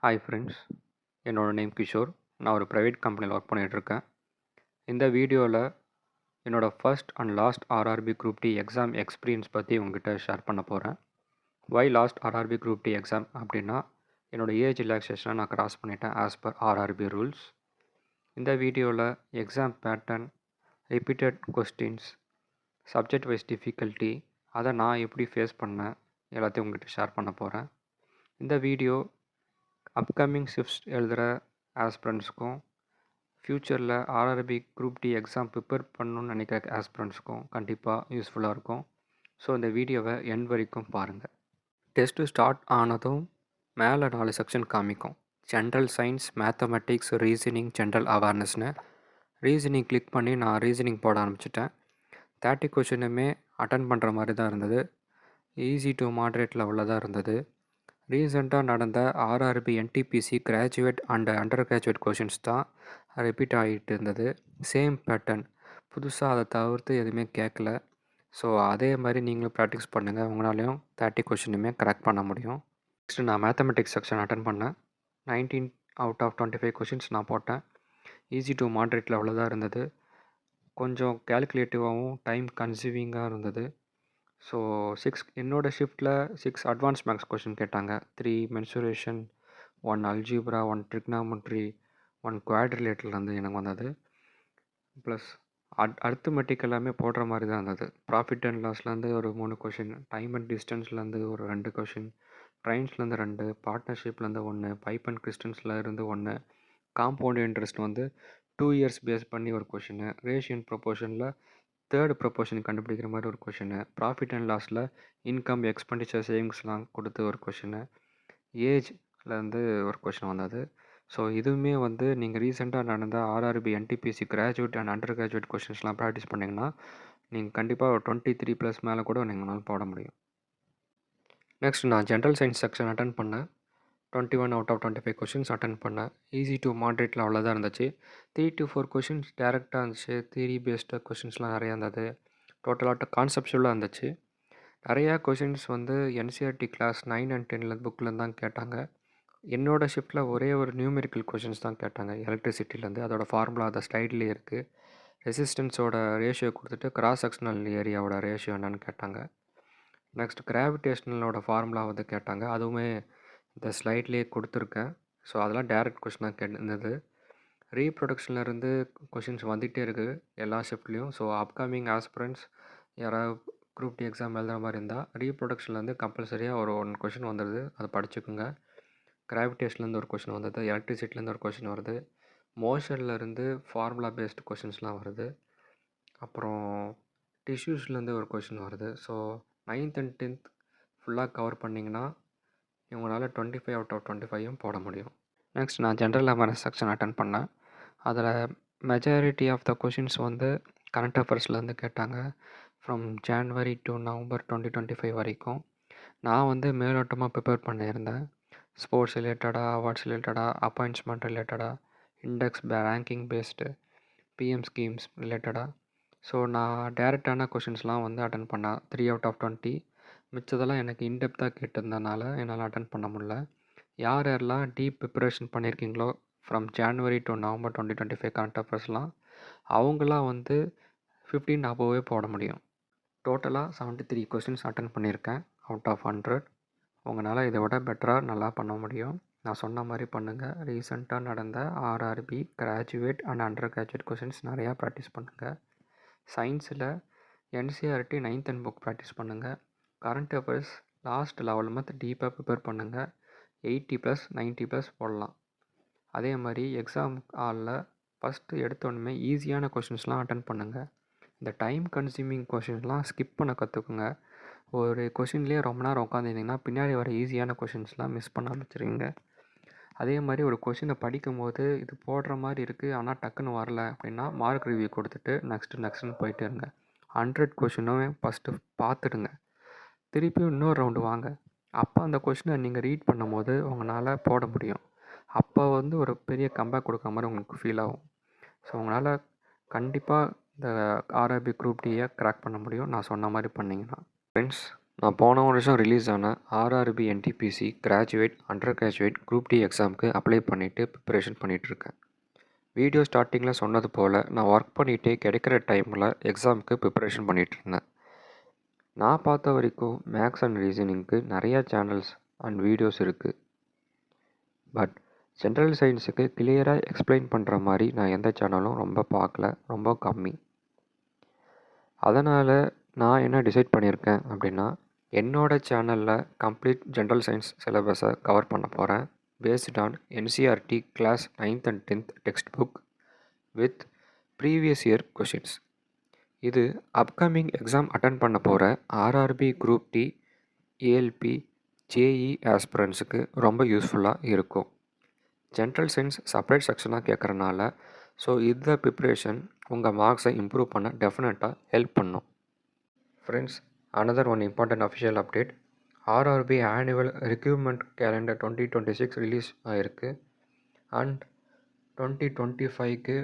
Hi friends, என்னோட name Kishore. நான் ஒரு ப்ரைவேட் கம்பெனியில் ஒர்க் பண்ணிகிட்ருக்கேன். இந்த வீடியோவில் என்னோடய first and last RRB group D exam experience பற்றி உங்ககிட்ட ஷேர் பண்ண போகிறேன். Why last RRB group D exam அப்படின்னா, என்னோடய ஏஜ் ரிலாக்ஸேஷனை நான் கிராஸ் பண்ணிட்டேன் ஆஸ் பர் ஆர்ஆர்பி ரூல்ஸ். இந்த வீடியோவில் exam pattern, repeated questions, subject wise difficulty, அதை நான் எப்படி ஃபேஸ் பண்ணேன் எல்லாத்தையும் உங்ககிட்ட ஷேர் பண்ண போகிறேன். இந்த வீடியோ அப்கமிங் ஷிஃப்ட்ஸ் எழுதுகிற ஆஸ்பிரண்ட்ஸ்க்கும், ஃப்யூச்சரில் RRB group D exam prepare பண்ணணுன்னு நினைக்கிற ஆஸ்பிரண்ட்ஸ்க்கும் கண்டிப்பாக யூஸ்ஃபுல்லாக இருக்கும். ஸோ இந்த வீடியோவை எண்ட் வரைக்கும் பாருங்கள். டெஸ்ட்டு ஸ்டார்ட் ஆனதும் மேலே 4 செக்ஷன் காமிக்கும். General science, mathematics, reasoning, general அவேர்னஸ்னு. ரீசனிங் கிளிக் பண்ணி நான் ரீசனிங் போட ஆரம்பிச்சிட்டேன். 30 கொஷினுமே அட்டன் பண்ணுற மாதிரி தான் இருந்தது. ஈஸி டு மாட்ரேட் லெவலில் தான் இருந்தது. ரீசெண்டாக நடந்த RRB NTPC graduate and under graduate questions தான் ரிப்பீட் ஆகிட்டு இருந்தது. சேம் பேட்டர்ன், புதுசாக அதை தவிர்த்து எதுவுமே கேட்கல. ஸோ அதே மாதிரி நீங்களும் ப்ராக்டிஸ் பண்ணுங்கள், உங்களாலையும் 30 கொஷினுமே கரெக்ட் பண்ண முடியும். நெக்ஸ்ட்டு நான் மேத்தமெட்டிக்ஸ் செக்ஷன் அட்டன் பண்ணேன். 19 அவுட் ஆஃப் 25 கொஷின்ஸ் நான் போட்டேன். ஈஸி டு மாட்ரேட் லெவலில் தான் இருந்தது. கொஞ்சம் கேல்குலேட்டிவாகவும் டைம் கன்சூவிங்காக இருந்தது. ஸோ என்னோடய ஷிஃப்ட்டில் 6 அட்வான்ஸ் மேக்ஸ் கொஷின் கேட்டாங்க. 3 மென்சுரேஷன், 1 அல்ஜீப்ரா, 1 ட்ரிக்னாமெட்ரி, 1 குவாட்ரிலேட்டர்லேருந்து எனக்கு வந்தது. ப்ளஸ் அர்த்தமெட்டிக் எல்லாமே போடுற மாதிரி தான் இருந்தது. ப்ராஃபிட் அண்ட் லாஸ்லேருந்து ஒரு 3 கொஷின், டைம் அண்ட் டிஸ்டன்ஸ்லேருந்து ஒரு 2 கொஷின், ட்ரைன்ஸ்லேருந்து 2, பார்ட்னர்ஷிப்லேருந்து 1, பைப் அண்ட் கிறிஸ்டன்ஸ்லேருந்து 1, காம்பவுண்ட் இன்ட்ரெஸ்ட் வந்து 2 இயர்ஸ் பேஸ் பண்ணி ஒரு கொஷின், ரேஷியன் ப்ரொபோர்ஷனில் தேர்ட் ப்ரொபோர்ஷன் கண்டுபிடிக்கிற மாதிரி ஒரு கொஷின், ப்ராஃபிட் அண்ட் லாஸில் இன்கம், எக்ஸ்பெண்டிச்சர், சேவிங்ஸ்லாம் கொடுத்து ஒரு கொஷின், ஏஜ்லேருந்து ஒரு கொஷின் வந்தது. ஸோ இதுவுமே வந்து நீங்கள் ரீசெண்டாக நடந்த RRB NTPC graduate and under graduate கொஷின்ஸ்லாம் ப்ராக்டிஸ் பண்ணிங்கன்னா நீங்கள் கண்டிப்பாக ஒரு 23+ மேலே கூட நீங்களால் போட முடியும். நெக்ஸ்ட் நான் ஜென்ரல் சயின்ஸ் செக்ஷன் அட்டன் பண்ணேன். 21 அவுட் ஆஃப் 25 கொஷின்ஸ் அட்டன் பண்ணேன். ஈஸி டு மாட்ரேட்டில் அவ்வளோதான் இருந்துச்சு. 3 to 4 கொஷின்ஸ் டேரெக்டாக இருந்துச்சு. தியரி பேஸ்டு கொஷின்ஸ்லாம் நிறையா இருந்தது. டோட்டலாக கான்செப்ஷுவலாக இருந்துச்சு. நிறையா கொஷின்ஸ் வந்து என்சிஆர்டி கிளாஸ் 9 and 10 புக்கில் தான் கேட்டாங்க. என்னோடய ஷிஃப்ட்டில் ஒரே ஒரு நியூமெரிக்கல் கொஷின்ஸ் தான் கேட்டாங்க. எலக்ட்ரிசிட்டிலேருந்து அதோட ஃபார்முலா அந்த ஸ்லைட்லேயே இருக்குது. ரெசிஸ்டன்ஸோட ரேஷியோ கொடுத்துட்டு கிராஸ் செக்ஷனல் ஏரியாவோட ரேஷியோ என்னன்னு கேட்டாங்க. நெக்ஸ்ட் கிராவிடேஷனலோட ஃபார்முலா வந்து கேட்டாங்க. அதுவுமே இந்த ஸ்லைட்லேயே கொடுத்துருக்கேன். ஸோ அதெல்லாம் டேரக்ட் கொஷினாக கேட்டிருந்தது. ரீப்ரொடக்ஷன்லேருந்து கொஷின்ஸ் வந்துகிட்டே இருக்குது எல்லா ஷிஃப்ட்லேயும். ஸோ அப்கமிங் ஆஸ்பிரண்ட்ஸ் யாராவது குரூப் டி எக்ஸாம் எழுதுகிற மாதிரி இருந்தால் ரீப்ரொடக்ஷன்லேருந்து கம்பல்சரியாக ஒரு 1 கொஷின் வந்துடுது, அதை படிச்சுக்கோங்க. கிராவிடேஷன்லேருந்து ஒரு கொஷின் வந்தது, எலக்ட்ரிசிட்டிலேருந்து ஒரு கொஷின் வருது, மோஷன்லேருந்து ஃபார்முலா பேஸ்டு கொஷின்ஸ்லாம் வருது, அப்புறம் டிஷ்யூஸ்லேருந்து ஒரு கொஷின் வருது. ஸோ 9th and 10th ஃபுல்லாக கவர் பண்ணிங்கன்னா இவங்களால் 25 அவுட் ஆஃப் 25 போட முடியும். நெக்ஸ்ட் நான் ஜென்ரல் அவேர்னஸ் செக்ஷன் அட்டன் பண்ணேன். அதில் மெஜாரிட்டி ஆஃப் த கொஷின்ஸ் வந்து கரண்ட் அஃபேர்ஸ்லேருந்து கேட்டாங்க. ஃப்ரம் ஜான்வரி டு நவம்பர் 2025 வரைக்கும். நான் வந்து மேலோட்டமாக ப்ரிப்பேர் பண்ணியிருந்தேன். ஸ்போர்ட்ஸ் ரிலேட்டடாக, அவார்ட்ஸ் ரிலேட்டடாக, அப்பாயின்ட்மெண்ட் ரிலேட்டடாக, index ranking based, PM schemes ரிலேட்டடாக. ஸோ நான் டேரெக்டான கொஷின்ஸ்லாம் வந்து அட்டன் பண்ணேன். 3 out of 20. மிச்சதெல்லாம் எனக்கு இன்டெப்த்தாக கேட்டிருந்தனால என்னால் அட்டன் பண்ண முடியல. யாரெல்லாம் டீப் ப்ரிப்பரேஷன் பண்ணியிருக்கீங்களோ from January to November 2025 current அஃபேர்ஸ்லாம் அவங்களாம் வந்து 15 அபோவே போட முடியும். டோட்டலாக 73 கொஷின்ஸ் அட்டன் பண்ணியிருக்கேன் அவுட் ஆஃப் 100. உங்களால் இதை விட பெட்டராக நல்லா பண்ண முடியும். நான் சொன்ன மாதிரி பண்ணுங்கள். ரீசெண்டாக நடந்த RRB graduate and under graduate questions நிறையா ப்ராக்டிஸ் பண்ணுங்கள். சயின்ஸில் என்சிஆர்டி 9th புக் ப்ராக்டிஸ் பண்ணுங்கள். கரண்ட் அஃபேர்ஸ் லாஸ்ட் 11 month டீப்பாக ப்ரிப்பேர் பண்ணுங்கள். 80+, 90+ போடலாம். அதே மாதிரி எக்ஸாம் ஹாலில் ஃபஸ்ட்டு எடுத்தோடனே ஈஸியான கொஷின்ஸ்லாம் அட்டன் பண்ணுங்கள். இந்த டைம் கன்சியூமிங் கொஷின்ஸ்லாம் ஸ்கிப் பண்ண கற்றுக்குங்க. ஒரு கொஷின்லேயே ரொம்ப நேரம் உட்காந்துருந்தீங்கன்னா பின்னாடி வர ஈஸியான கொஷின்ஸ்லாம் மிஸ் பண்ண ஆரம்பிச்சிருவீங்க. அதே மாதிரி ஒரு கொஷினை படிக்கும்போது இது போடுற மாதிரி இருக்குது ஆனால் டக்குன்னு வரல அப்படின்னா மார்க் ரிவ்யூ கொடுத்துட்டு நெக்ஸ்ட்டுன்னு போயிட்டே இருங்க. 100 கொஷினுமே ஃபஸ்ட்டு பார்த்துடுங்க. திருப்பியும் இன்னொரு ரவுண்டு வாங்க. அப்போ அந்த கொஷினை நீங்கள் ரீட் பண்ணும்போது உங்களால் போட முடியும். அப்போ வந்து ஒரு பெரிய கம்பேக் கொடுக்குற மாதிரி உங்களுக்கு ஃபீல் ஆகும். ஸோ உங்களால் கண்டிப்பாக இந்த ஆர்ஆர்பி குரூப் டியை கிராக் பண்ண முடியும் நான் சொன்ன மாதிரி பண்ணிங்கன்னா. ஃப்ரெண்ட்ஸ், நான் போன வருஷம் ரிலீஸ் ஆன RRB NTPC graduate under graduate group D எக்ஸாமுக்கு அப்ளை பண்ணிவிட்டு ப்ரிப்பரேஷன் பண்ணிகிட்ருக்கேன். வீடியோ ஸ்டார்டிங்கில் சொன்னது போல் நான் ஒர்க் பண்ணிகிட்டே கிடைக்கிற டைமில் எக்ஸாமுக்கு ப்ரிப்பரேஷன் பண்ணிகிட்ருந்தேன். நான் பார்த்த வரைக்கும் மேக்ஸ் அண்ட் ரீசனிங்க்கு நிறையா சேனல்ஸ் அண்ட் வீடியோஸ் இருக்குது. பட் ஜென்ரல் சயின்ஸுக்கு கிளியராக எக்ஸ்பிளைன் பண்ணுற மாதிரி நான் எந்த சேனலும் ரொம்ப பார்க்கல, ரொம்ப கம்மி. அதனால் நான் என்ன டிசைட் பண்ணியிருக்கேன் அப்படின்னா, என்னோடய சேனலில் கம்ப்ளீட் ஜென்ரல் சயின்ஸ் சிலபஸை கவர் பண்ண போகிறேன். Based on NCERT class 9th and 10th text book with previous year questions. இது அப்கமிங் எக்ஸாம் அட்டன் பண்ண போகிற RRB group D, ALP, JE ஆஸ்பிரன்ஸுக்கு ரொம்ப யூஸ்ஃபுல்லாக இருக்கும். ஜென்ரல் சயின்ஸ் செப்பரேட் செக்ஷனாக கேட்குறனால இந்த ப்ரிப்ரேஷன் உங்கள் மார்க்ஸை இம்ப்ரூவ் பண்ண டெஃபினட்டாக ஹெல்ப் பண்ணும். Friends, another one important official update. RRB annual recruitment calendar 2026 release ஆகிருக்கு. அண்ட் 2025க்கு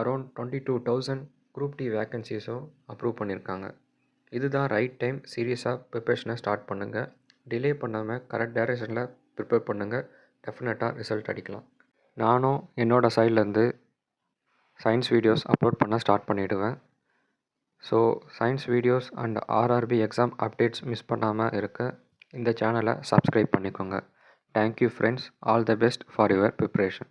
அரௌண்ட் 22,000 குரூப் டி வேக்கன்சிஸும் அப்ரூவ் பண்ணியிருக்காங்க. இதுதான் ரைட் டைம். சீரியஸாக ப்ரிப்பரேஷனை ஸ்டார்ட் பண்ணுங்கள். டிலே பண்ணாமல் கரெக்ட் டைரக்ஷனில் ப்ரிப்பேர் பண்ணுங்கள். டெஃபினட்டாக ரிசல்ட் அடிக்கலாம். நானும் என்னோடய சைட்லேருந்து சயின்ஸ் வீடியோஸ் அப்லோட் பண்ண ஸ்டார்ட் பண்ணிவிடுவேன். Science videos and RRB exam updates miss பண்ணாமல் இருக்க இந்த சேனலை சப்ஸ்கிரைப் பண்ணிக்கோங்க. Thank you friends. All the best for your preparation.